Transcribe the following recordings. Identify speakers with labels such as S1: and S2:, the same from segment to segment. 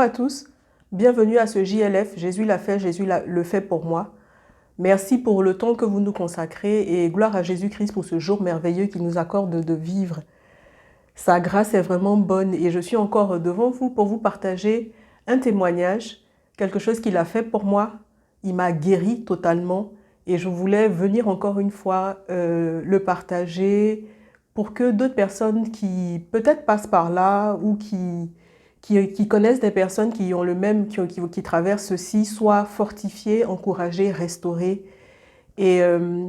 S1: à tous, bienvenue à ce JLF, Jésus l'a fait, le fait pour moi. Merci pour le temps que vous nous consacrez et gloire à Jésus-Christ pour ce jour merveilleux qu'il nous accorde de vivre. Sa grâce est vraiment bonne et je suis encore devant vous pour vous partager un témoignage, quelque chose qu'il a fait pour moi. Il m'a guéri totalement et je voulais venir encore une fois le partager pour que d'autres personnes qui peut-être passent par là ou qui connaissent des personnes qui ont le même, qui traversent ceci, soient fortifiées, encouragées, restaurées. Et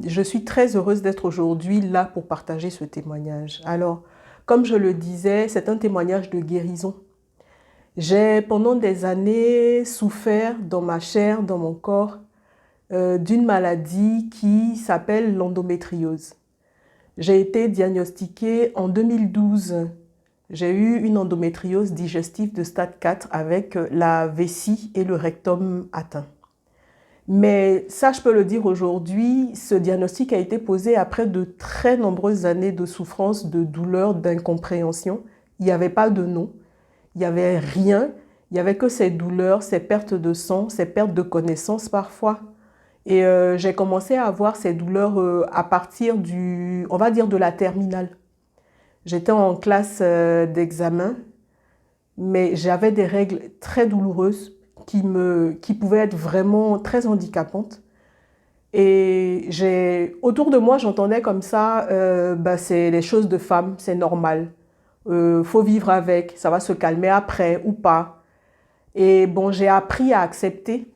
S1: je suis très heureuse d'être aujourd'hui là pour partager ce témoignage. Alors, comme je le disais, c'est un témoignage de guérison. J'ai pendant des années souffert dans ma chair, dans mon corps, d'une maladie qui s'appelle l'endométriose. J'ai été diagnostiquée en 2012. J'ai eu une endométriose digestive de stade 4 avec la vessie et le rectum atteint. Mais ça, je peux le dire aujourd'hui, ce diagnostic a été posé après de très nombreuses années de souffrance, de douleur, d'incompréhension. Il n'y avait pas de nom, il n'y avait rien, il n'y avait que ces douleurs, ces pertes de sang, ces pertes de connaissances parfois. Et j'ai commencé à avoir ces douleurs à partir on va dire de la terminale. J'étais en classe d'examen, mais j'avais des règles très douloureuses qui pouvaient être vraiment très handicapantes. Et autour de moi, j'entendais comme ça, c'est les choses de femmes, c'est normal. Faut vivre avec, ça va se calmer après ou pas. Et bon, j'ai appris à accepter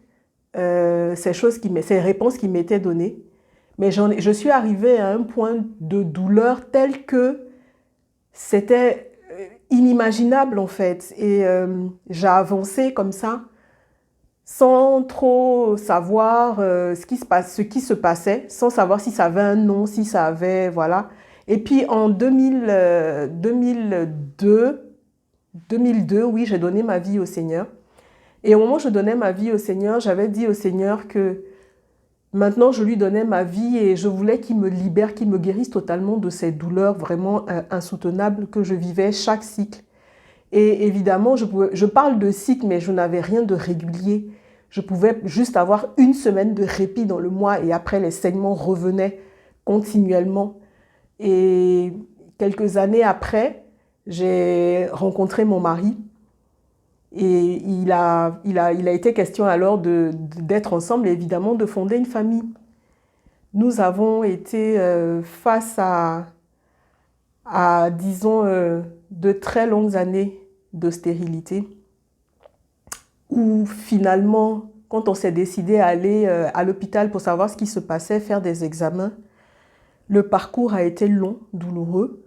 S1: ces réponses qui m'étaient données. Mais je suis arrivée à un point de douleur tel que c'était inimaginable en fait. Et j'ai avancé comme ça, sans trop savoir ce qui se passait, sans savoir si ça avait un nom, si ça avait, voilà. Et puis en 2002, oui, j'ai donné ma vie au Seigneur. Et au moment où je donnais ma vie au Seigneur, j'avais dit au Seigneur que maintenant je lui donnais ma vie et je voulais qu'il me libère, qu'il me guérisse totalement de ces douleurs vraiment insoutenables que je vivais chaque cycle. Et évidemment, je parle de cycle, mais je n'avais rien de régulier. Je pouvais juste avoir une semaine de répit dans le mois et après les saignements revenaient continuellement. Et quelques années après, j'ai rencontré mon mari et il a été question alors d'être ensemble et évidemment de fonder une famille. Nous avons été face disons, de très longues années de stérilité où finalement, quand on s'est décidé à aller à l'hôpital pour savoir ce qui se passait, faire des examens, le parcours a été long, douloureux,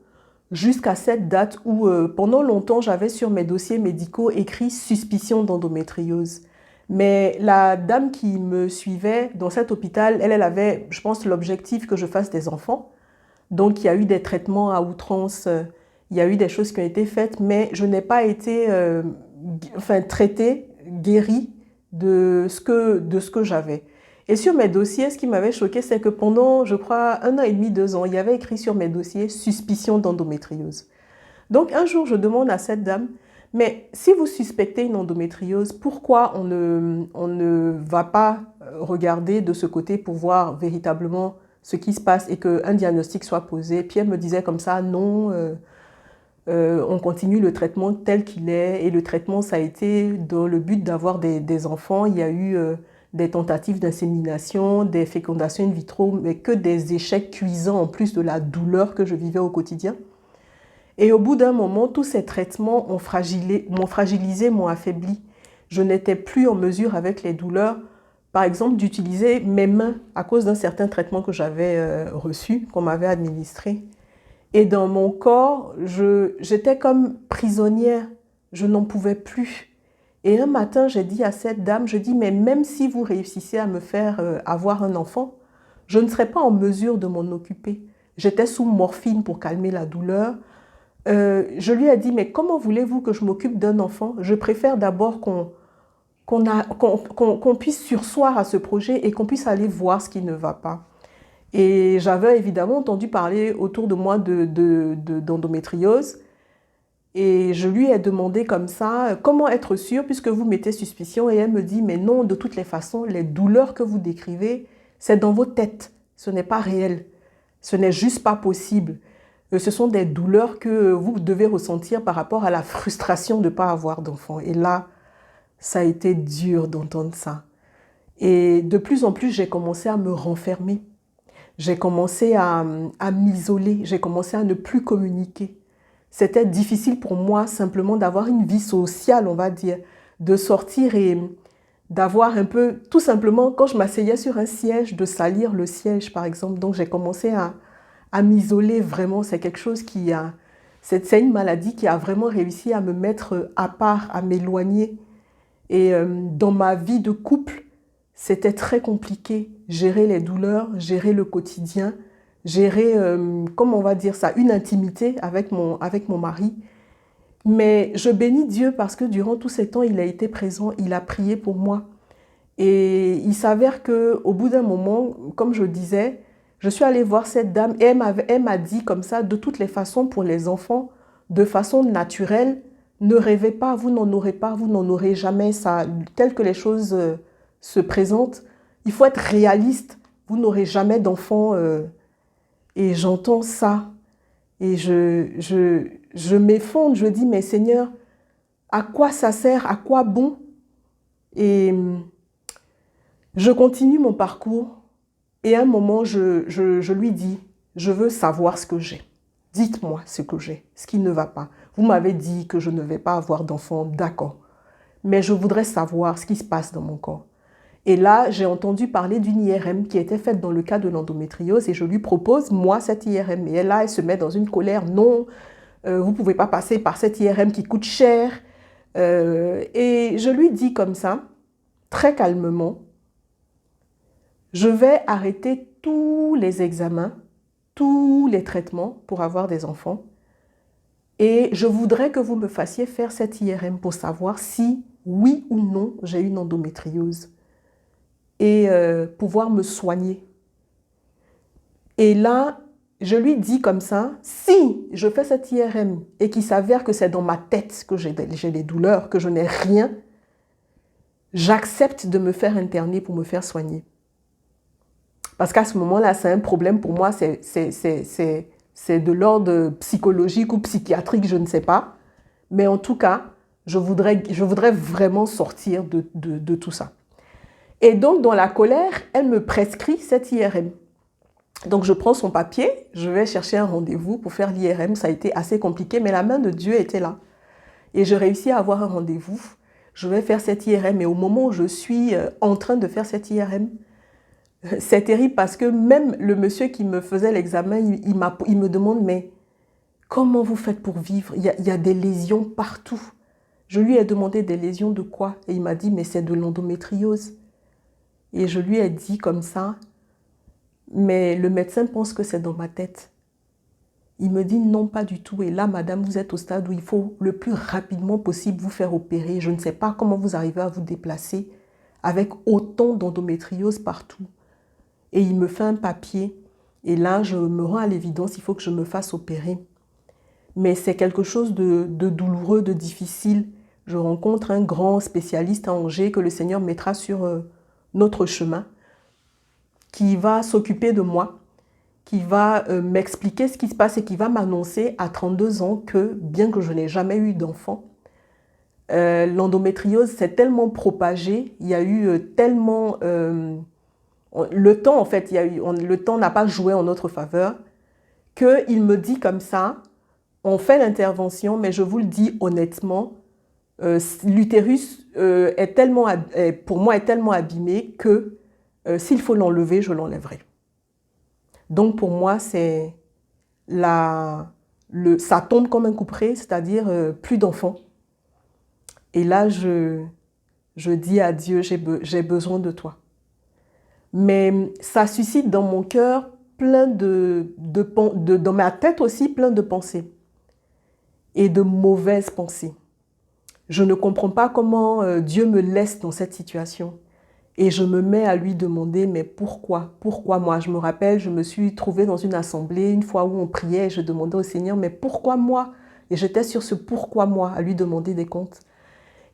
S1: jusqu'à cette date où pendant longtemps, j'avais sur mes dossiers médicaux écrit suspicion d'endométriose. Mais la dame qui me suivait dans cet hôpital, elle avait, je pense, l'objectif que je fasse des enfants. Donc, il y a eu des traitements à outrance, il y a eu des choses qui ont été faites, mais je n'ai pas été traitée, guérie de ce que j'avais. Et sur mes dossiers, ce qui m'avait choqué, c'est que pendant, je crois, 1 an et demi, 2 ans, il y avait écrit sur mes dossiers « suspicion d'endométriose ». Donc, un jour, je demande à cette dame, mais si vous suspectez une endométriose, pourquoi on ne va pas regarder de ce côté pour voir véritablement ce qui se passe et qu'un diagnostic soit posé? Puis elle me disait comme ça, non, on continue le traitement tel qu'il est. Et le traitement, ça a été dans le but d'avoir des enfants. Il y a eu des tentatives d'insémination, des fécondations in vitro, mais que des échecs cuisants en plus de la douleur que je vivais au quotidien. Et au bout d'un moment, tous ces traitements m'ont fragilisé, m'ont affaibli. Je n'étais plus en mesure avec les douleurs, par exemple, d'utiliser mes mains à cause d'un certain traitement que j'avais reçu, qu'on m'avait administré. Et dans mon corps, j'étais comme prisonnière, je n'en pouvais plus. Et un matin, j'ai dit à cette dame, je dis, mais même si vous réussissez à me faire avoir un enfant, je ne serai pas en mesure de m'en occuper. J'étais sous morphine pour calmer la douleur. Je lui ai dit, mais comment voulez-vous que je m'occupe d'un enfant? Je préfère d'abord qu'on puisse surseoir à ce projet et qu'on puisse aller voir ce qui ne va pas. Et j'avais évidemment entendu parler autour de moi d'endométriose. Et je lui ai demandé comme ça, comment être sûre puisque vous mettez suspicion? Et elle me dit, mais non, de toutes les façons, les douleurs que vous décrivez, c'est dans vos têtes, ce n'est pas réel, ce n'est juste pas possible. Ce sont des douleurs que vous devez ressentir par rapport à la frustration de ne pas avoir d'enfant. Et là, ça a été dur d'entendre ça. Et de plus en plus, j'ai commencé à me renfermer. J'ai commencé à m'isoler. J'ai commencé à ne plus communiquer. C'était difficile pour moi simplement d'avoir une vie sociale, on va dire, de sortir et d'avoir un peu, tout simplement, quand je m'asseyais sur un siège, de salir le siège, par exemple. Donc, j'ai commencé à m'isoler vraiment. C'est quelque chose qui a... C'est une maladie qui a vraiment réussi à me mettre à part, à m'éloigner. Et dans ma vie de couple, c'était très compliqué. Gérer les douleurs, gérer le quotidien, gérer, comment on va dire ça, une intimité avec mon mari. Mais je bénis Dieu parce que durant tous ces temps, il a été présent, il a prié pour moi. Et il s'avère qu'au bout d'un moment, comme je disais, je suis allée voir cette dame et elle m'a dit comme ça, de toutes les façons pour les enfants, de façon naturelle, ne rêvez pas, vous n'en aurez pas, vous n'en aurez jamais ça, tel que les choses se présentent. Il faut être réaliste, vous n'aurez jamais d'enfants. Et j'entends ça et je m'effondre, je dis, mais Seigneur, à quoi ça sert, à quoi bon? Et je continue mon parcours et à un moment, je lui dis, je veux savoir ce que j'ai. Dites-moi ce que j'ai, ce qui ne va pas. Vous m'avez dit que je ne vais pas avoir d'enfant, d'accord. Mais je voudrais savoir ce qui se passe dans mon corps. Et là, j'ai entendu parler d'une IRM qui était faite dans le cas de l'endométriose et je lui propose, moi, cette IRM. Et là, elle se met dans une colère, non, vous ne pouvez pas passer par cette IRM qui coûte cher. Et je lui dis comme ça, très calmement, je vais arrêter tous les examens, tous les traitements pour avoir des enfants. Et je voudrais que vous me fassiez faire cette IRM pour savoir si, oui ou non, j'ai une endométriose. Et pouvoir me soigner. Et là, je lui dis comme ça, si je fais cette IRM et qu'il s'avère que c'est dans ma tête que j'ai des douleurs, que je n'ai rien, j'accepte de me faire interner pour me faire soigner. Parce qu'à ce moment-là, c'est un problème pour moi, c'est de l'ordre psychologique ou psychiatrique, je ne sais pas. Mais en tout cas, je voudrais vraiment sortir de tout ça. Et donc, dans la colère, elle me prescrit cette IRM. Donc, je prends son papier, je vais chercher un rendez-vous pour faire l'IRM. Ça a été assez compliqué, mais la main de Dieu était là. Et je réussis à avoir un rendez-vous. Je vais faire cette IRM. Et au moment où je suis en train de faire cette IRM, c'est terrible parce que même le monsieur qui me faisait l'examen, il me demande, mais comment vous faites pour vivre? Il y a des lésions partout. Je lui ai demandé des lésions de quoi? Et il m'a dit, mais c'est de l'endométriose. Et je lui ai dit comme ça, mais le médecin pense que c'est dans ma tête. Il me dit non, pas du tout. Et là, madame, vous êtes au stade où il faut le plus rapidement possible vous faire opérer. Je ne sais pas comment vous arrivez à vous déplacer avec autant d'endométriose partout. Et il me fait un papier. Et là, je me rends à l'évidence, il faut que je me fasse opérer. Mais c'est quelque chose de douloureux, de difficile. Je rencontre un grand spécialiste à Angers que le Seigneur mettra sur notre chemin, qui va s'occuper de moi, qui va m'expliquer ce qui se passe et qui va m'annoncer à 32 ans que, bien que je n'ai jamais eu d'enfant, l'endométriose s'est tellement propagée, il y a eu tellement... le temps, en fait, le temps n'a pas joué en notre faveur, qu'il me dit comme ça, on fait l'intervention, mais je vous le dis honnêtement, l'utérus pour moi est tellement abîmé que s'il faut l'enlever, je l'enlèverai. Donc pour moi, ça tombe comme un couperet, c'est-à-dire plus d'enfants. Et là, je dis à Dieu, j'ai besoin de toi. Mais ça suscite dans mon cœur dans ma tête aussi, plein de pensées et de mauvaises pensées. Je ne comprends pas comment Dieu me laisse dans cette situation. Et je me mets à lui demander, mais pourquoi? Pourquoi moi? Je me rappelle, je me suis trouvée dans une assemblée, une fois où on priait, et je demandais au Seigneur, mais pourquoi moi? Et j'étais sur ce pourquoi moi, à lui demander des comptes.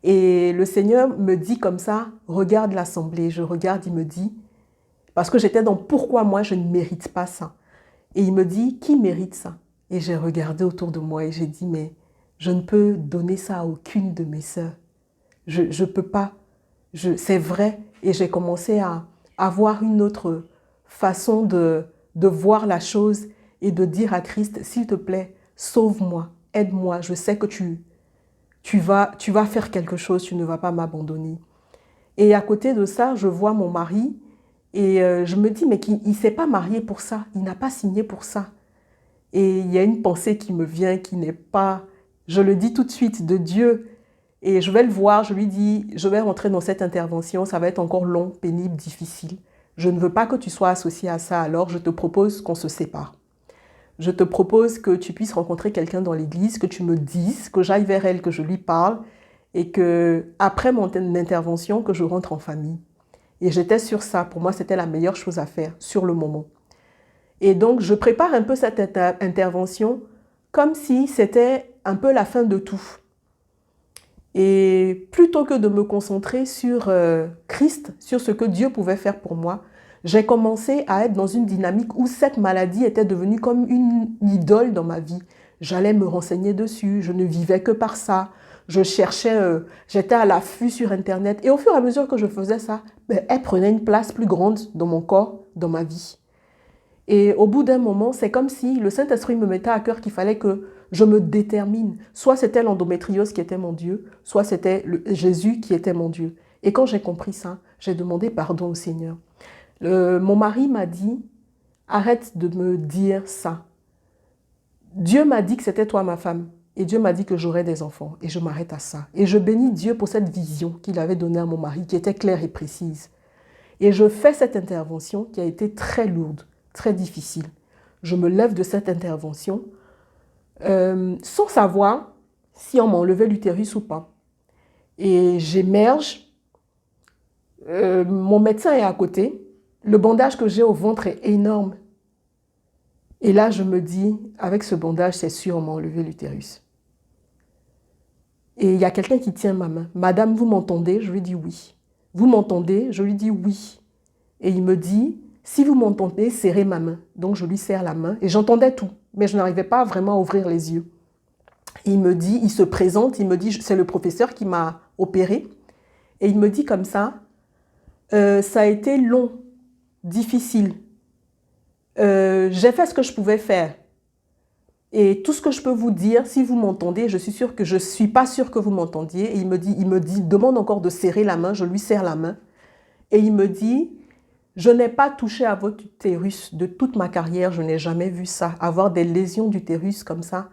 S1: Et le Seigneur me dit comme ça, regarde l'assemblée. Je regarde, il me dit, parce que j'étais dans pourquoi moi je ne mérite pas ça. Et il me dit, qui mérite ça? Et j'ai regardé autour de moi et j'ai dit, mais je ne peux donner ça à aucune de mes sœurs. Je ne peux pas. C'est vrai. Et j'ai commencé à avoir une autre façon de voir la chose et de dire à Christ, s'il te plaît, sauve-moi, aide-moi. Je sais que tu vas faire quelque chose, tu ne vas pas m'abandonner. Et à côté de ça, je vois mon mari et je me dis, mais il ne s'est pas marié pour ça, il n'a pas signé pour ça. Et il y a une pensée qui me vient, qui n'est pas, je le dis tout de suite, de Dieu. Et je vais le voir, je lui dis, je vais rentrer dans cette intervention, ça va être encore long, pénible, difficile. Je ne veux pas que tu sois associé à ça, alors je te propose qu'on se sépare. Je te propose que tu puisses rencontrer quelqu'un dans l'église, que tu me dises, que j'aille vers elle, que je lui parle, et que après mon intervention, que je rentre en famille. Et j'étais sur ça, pour moi c'était la meilleure chose à faire, sur le moment. Et donc je prépare un peu cette intervention comme si c'était un peu la fin de tout. Et plutôt que de me concentrer sur Christ, sur ce que Dieu pouvait faire pour moi, j'ai commencé à être dans une dynamique où cette maladie était devenue comme une idole dans ma vie. J'allais me renseigner dessus, je ne vivais que par ça. Je cherchais, j'étais à l'affût sur Internet. Et au fur et à mesure que je faisais ça, elle prenait une place plus grande dans mon corps, dans ma vie. Et au bout d'un moment, c'est comme si le Saint-Esprit me mettait à cœur qu'il fallait que je me détermine. Soit c'était l'endométriose qui était mon Dieu, soit c'était Jésus qui était mon Dieu. Et quand j'ai compris ça, j'ai demandé pardon au Seigneur. Mon mari m'a dit, arrête de me dire ça. Dieu m'a dit que c'était toi ma femme. Et Dieu m'a dit que j'aurais des enfants. Et je m'arrête à ça. Et je bénis Dieu pour cette vision qu'il avait donnée à mon mari, qui était claire et précise. Et je fais cette intervention qui a été très lourde, très difficile. Je me lève de cette intervention sans savoir si on m'enlevait l'utérus ou pas. Et j'émerge. Mon médecin est à côté. Le bandage que j'ai au ventre est énorme. Et là, je me dis, avec ce bandage, c'est sûr, on m'a enlevé l'utérus. Et il y a quelqu'un qui tient ma main. Madame, vous m'entendez? Je lui dis oui. Vous m'entendez? Je lui dis oui. Et il me dit, si vous m'entendez, serrez ma main. Donc je lui serre la main et j'entendais tout, mais je n'arrivais pas vraiment à ouvrir les yeux. Et il me dit, il se présente, il me dit, c'est le professeur qui m'a opéré. Et il me dit comme ça, ça a été long, difficile. J'ai fait ce que je pouvais faire. Et tout ce que je peux vous dire, si vous m'entendez, je suis sûre que je ne suis pas sûre que vous m'entendiez. Et il me dit, demande encore de serrer la main, je lui serre la main. Et il me dit, je n'ai pas touché à votre utérus de toute ma carrière, je n'ai jamais vu ça. Avoir des lésions d'utérus comme ça,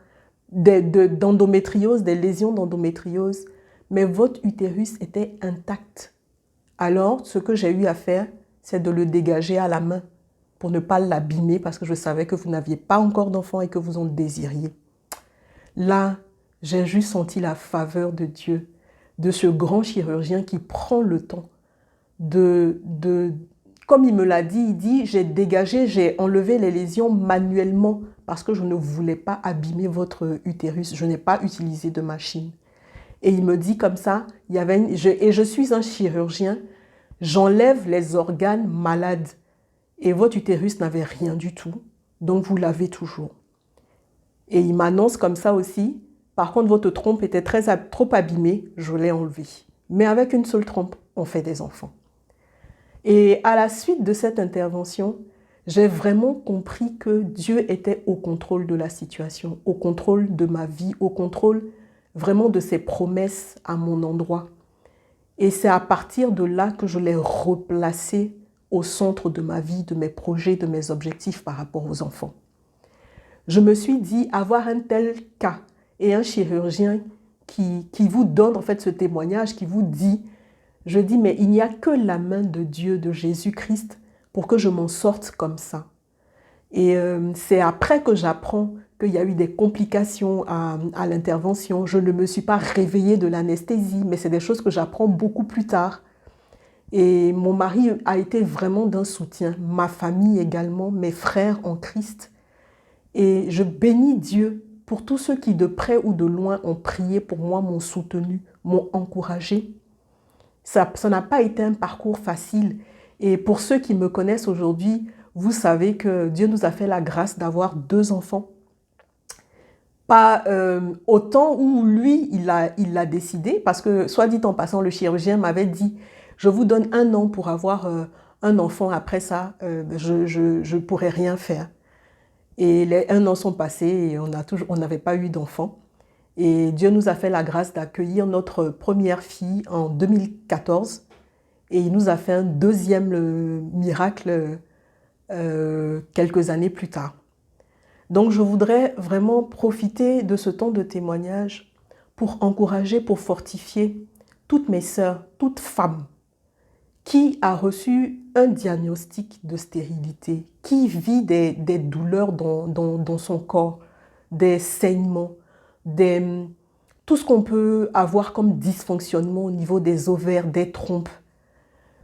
S1: d'endométriose, des lésions d'endométriose. Mais votre utérus était intact. Alors, ce que j'ai eu à faire, c'est de le dégager à la main pour ne pas l'abîmer parce que je savais que vous n'aviez pas encore d'enfant et que vous en désiriez. Là, j'ai juste senti la faveur de Dieu, de ce grand chirurgien qui prend le temps comme il me l'a dit, il dit, j'ai dégagé, j'ai enlevé les lésions manuellement parce que je ne voulais pas abîmer votre utérus. Je n'ai pas utilisé de machine. Et il me dit comme ça, et je suis un chirurgien, j'enlève les organes malades. Et votre utérus n'avait rien du tout, donc vous l'avez toujours. Et il m'annonce comme ça aussi, par contre votre trompe était trop abîmée, je l'ai enlevée. Mais avec une seule trompe, on fait des enfants. Et à la suite de cette intervention, j'ai vraiment compris que Dieu était au contrôle de la situation, au contrôle de ma vie, au contrôle vraiment de ses promesses à mon endroit. Et c'est à partir de là que je l'ai replacé au centre de ma vie, de mes projets, de mes objectifs par rapport aux enfants. Je me suis dit, avoir un tel cas et un chirurgien qui vous donne en fait ce témoignage, qui vous dit, je dis, mais il n'y a que la main de Dieu, de Jésus-Christ, pour que je m'en sorte comme ça. Et c'est après que j'apprends qu'il y a eu des complications à l'intervention. Je ne me suis pas réveillée de l'anesthésie, mais c'est des choses que j'apprends beaucoup plus tard. Et mon mari a été vraiment d'un soutien, ma famille également, mes frères en Christ. Et je bénis Dieu pour tous ceux qui de près ou de loin ont prié pour moi, m'ont soutenu, m'ont encouragé. Ça n'a pas été un parcours facile. Et pour ceux qui me connaissent aujourd'hui, vous savez que Dieu nous a fait la grâce d'avoir 2 enfants. Pas au temps où lui, il l'a décidé, parce que, soit dit en passant, le chirurgien m'avait dit, je vous donne 1 an pour avoir un enfant, après ça, je ne pourrai rien faire. Et les 1 an sont passés et on n'avait pas eu d'enfant. Et Dieu nous a fait la grâce d'accueillir notre première fille en 2014. Et il nous a fait un 2e miracle quelques années plus tard. Donc je voudrais vraiment profiter de ce temps de témoignage pour encourager, pour fortifier toutes mes sœurs, toutes femmes qui a reçu un diagnostic de stérilité, qui vit des douleurs dans son corps, des saignements, tout ce qu'on peut avoir comme dysfonctionnement au niveau des ovaires, des trompes.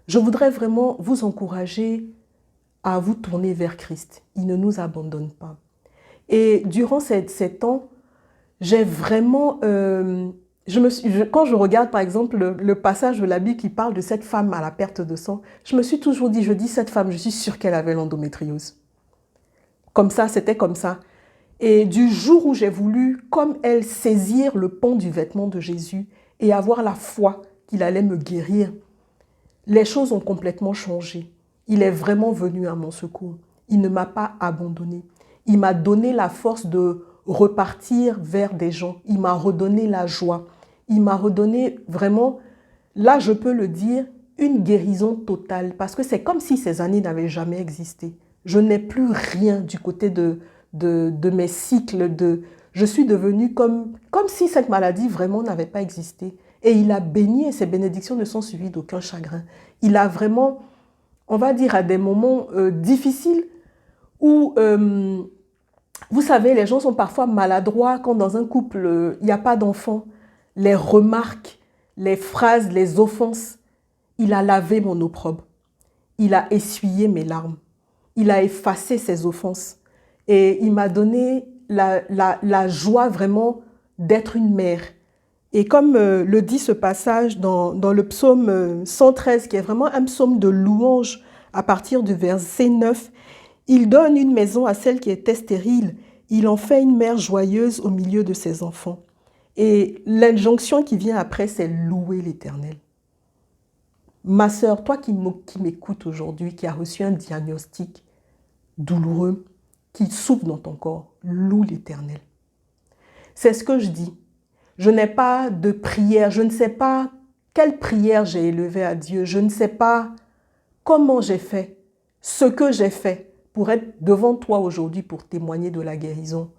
S1: Je voudrais vraiment vous encourager à vous tourner vers Christ. Il ne nous abandonne pas. Et durant ces temps, j'ai vraiment... quand je regarde par exemple le passage de la Bible qui parle de cette femme à la perte de sang, je me suis toujours dit, cette femme, je suis sûre qu'elle avait l'endométriose. Comme ça, c'était comme ça. Et du jour où j'ai voulu, comme elle, saisir le pan du vêtement de Jésus et avoir la foi qu'il allait me guérir, les choses ont complètement changé. Il est vraiment venu à mon secours. Il ne m'a pas abandonnée. Il m'a donné la force de repartir vers des gens. Il m'a redonné la joie. Il m'a redonné vraiment, là je peux le dire, une guérison totale. Parce que c'est comme si ces années n'avaient jamais existé. Je n'ai plus rien du côté de mes cycles. Je suis devenue comme si cette maladie vraiment n'avait pas existé. Et il a béni et ses bénédictions ne sont suivies d'aucun chagrin. Il a vraiment, on va dire, à des moments difficiles où, vous savez, les gens sont parfois maladroits quand dans un couple, il n'y a pas d'enfant. Les remarques, les phrases, les offenses, il a lavé mon opprobre. Il a essuyé mes larmes. Il a effacé ses offenses. Et il m'a donné la joie vraiment d'être une mère. Et comme le dit ce passage dans le psaume 113, qui est vraiment un psaume de louange à partir du verset 9, il donne une maison à celle qui était stérile. Il en fait une mère joyeuse au milieu de ses enfants. Et l'injonction qui vient après, c'est louer l'Éternel. Ma sœur, toi qui m'écoutes aujourd'hui, qui as reçu un diagnostic douloureux, qui souffre dans ton corps, loue l'Éternel. C'est ce que je dis. Je n'ai pas de prière, je ne sais pas quelle prière j'ai élevée à Dieu, je ne sais pas comment j'ai fait, ce que j'ai fait pour être devant toi aujourd'hui pour témoigner de la guérison.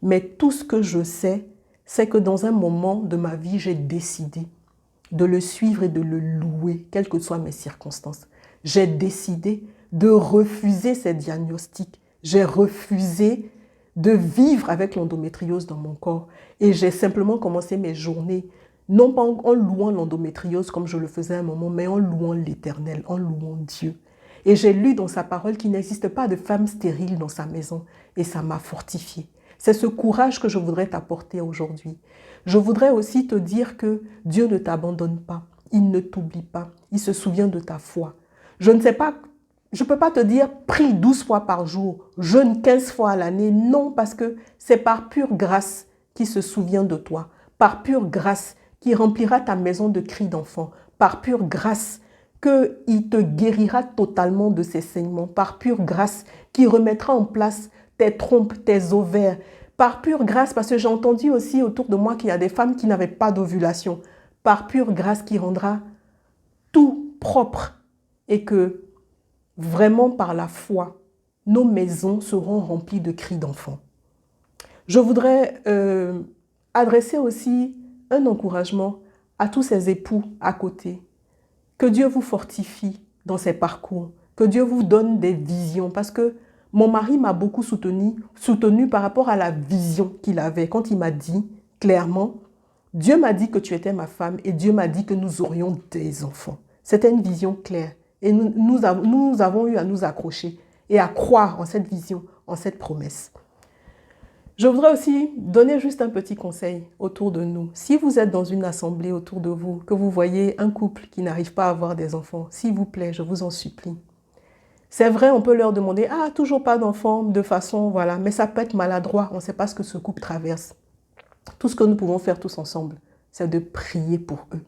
S1: Mais tout ce que je sais, c'est que dans un moment de ma vie, j'ai décidé de le suivre et de le louer, quelles que soient mes circonstances. J'ai décidé de refuser ces diagnostics. J'ai refusé de vivre avec l'endométriose dans mon corps. Et j'ai simplement commencé mes journées, non pas en louant l'endométriose comme je le faisais à un moment, mais en louant l'Éternel, en louant Dieu. Et j'ai lu dans sa parole qu'il n'existe pas de femme stérile dans sa maison. Et ça m'a fortifiée. C'est ce courage que je voudrais t'apporter aujourd'hui. Je voudrais aussi te dire que Dieu ne t'abandonne pas. Il ne t'oublie pas. Il se souvient de ta foi. Je ne sais pas, je ne peux pas te dire prie 12 fois par jour, jeûne 15 fois à l'année. Non, parce que c'est par pure grâce qu'il se souvient de toi. Par pure grâce qu'il remplira ta maison de cris d'enfants. Par pure grâce qu'il te guérira totalement de ces saignements. Par pure grâce qu'il remettra en place tes trompes, tes ovaires. Par pure grâce, parce que j'ai entendu aussi autour de moi qu'il y a des femmes qui n'avaient pas d'ovulation. Par pure grâce qui rendra tout propre et que vraiment par la foi, nos maisons seront remplies de cris d'enfants. Je voudrais adresser aussi un encouragement à tous ces époux à côté. Que Dieu vous fortifie dans ces parcours. Que Dieu vous donne des visions. Parce que mon mari m'a beaucoup soutenu par rapport à la vision qu'il avait. Quand il m'a dit clairement, Dieu m'a dit que tu étais ma femme et Dieu m'a dit que nous aurions des enfants. C'était une vision claire. Et nous avons eu à nous accrocher et à croire en cette vision, en cette promesse. Je voudrais aussi donner juste un petit conseil autour de nous. Si vous êtes dans une assemblée autour de vous, que vous voyez un couple qui n'arrive pas à avoir des enfants, s'il vous plaît, je vous en supplie. C'est vrai, on peut leur demander « Ah, toujours pas d'enfants » de façon, voilà, mais ça peut être maladroit, on ne sait pas ce que ce couple traverse. Tout ce que nous pouvons faire tous ensemble, c'est de prier pour eux,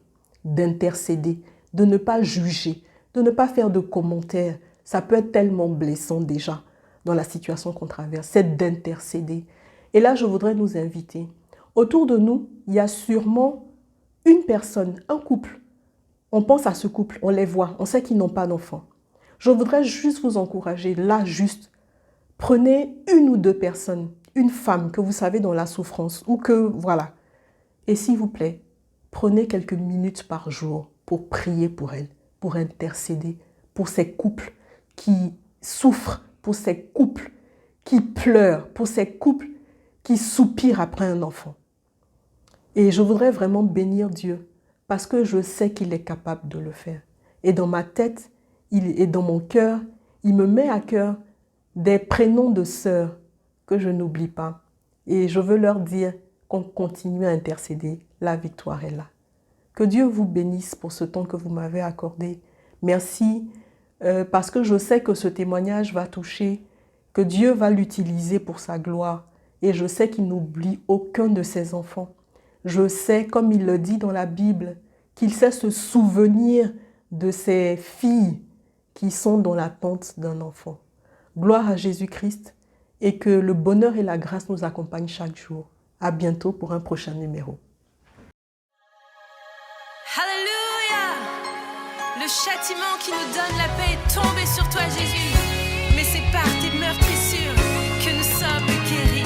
S1: d'intercéder, de ne pas juger, de ne pas faire de commentaires. Ça peut être tellement blessant déjà dans la situation qu'on traverse, c'est d'intercéder. Et là, je voudrais nous inviter. Autour de nous, il y a sûrement une personne, un couple. On pense à ce couple, on les voit, on sait qu'ils n'ont pas d'enfants. Je voudrais juste vous encourager, là juste, prenez une ou deux personnes, une femme que vous savez dans la souffrance ou que, voilà. Et s'il vous plaît, prenez quelques minutes par jour pour prier pour elle, pour intercéder, pour ces couples qui souffrent, pour ces couples qui pleurent, pour ces couples qui soupirent après un enfant. Et je voudrais vraiment bénir Dieu parce que je sais qu'il est capable de le faire. Et dans ma tête et dans mon cœur, il me met à cœur des prénoms de sœurs que je n'oublie pas. Et je veux leur dire qu'on continue à intercéder. La victoire est là. Que Dieu vous bénisse pour ce temps que vous m'avez accordé. Merci parce que je sais que ce témoignage va toucher, que Dieu va l'utiliser pour sa gloire. Et je sais qu'il n'oublie aucun de ses enfants. Je sais, comme il le dit dans la Bible, qu'il sait se souvenir de ses filles qui sont dans l'attente d'un enfant. Gloire à Jésus-Christ et que le bonheur et la grâce nous accompagnent chaque jour. À bientôt pour un prochain numéro.
S2: Alléluia! Le châtiment qui nous donne la paix est tombé sur toi, Jésus. Mais c'est par tes meurtrissures que nous sommes guéris.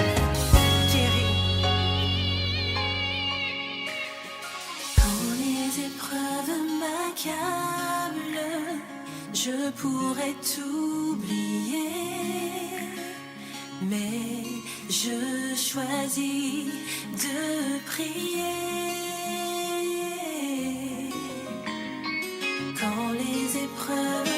S2: Quand les épreuves m'accablent, je pourrais t'oublier, mais je choisis de prier. Quand les épreuves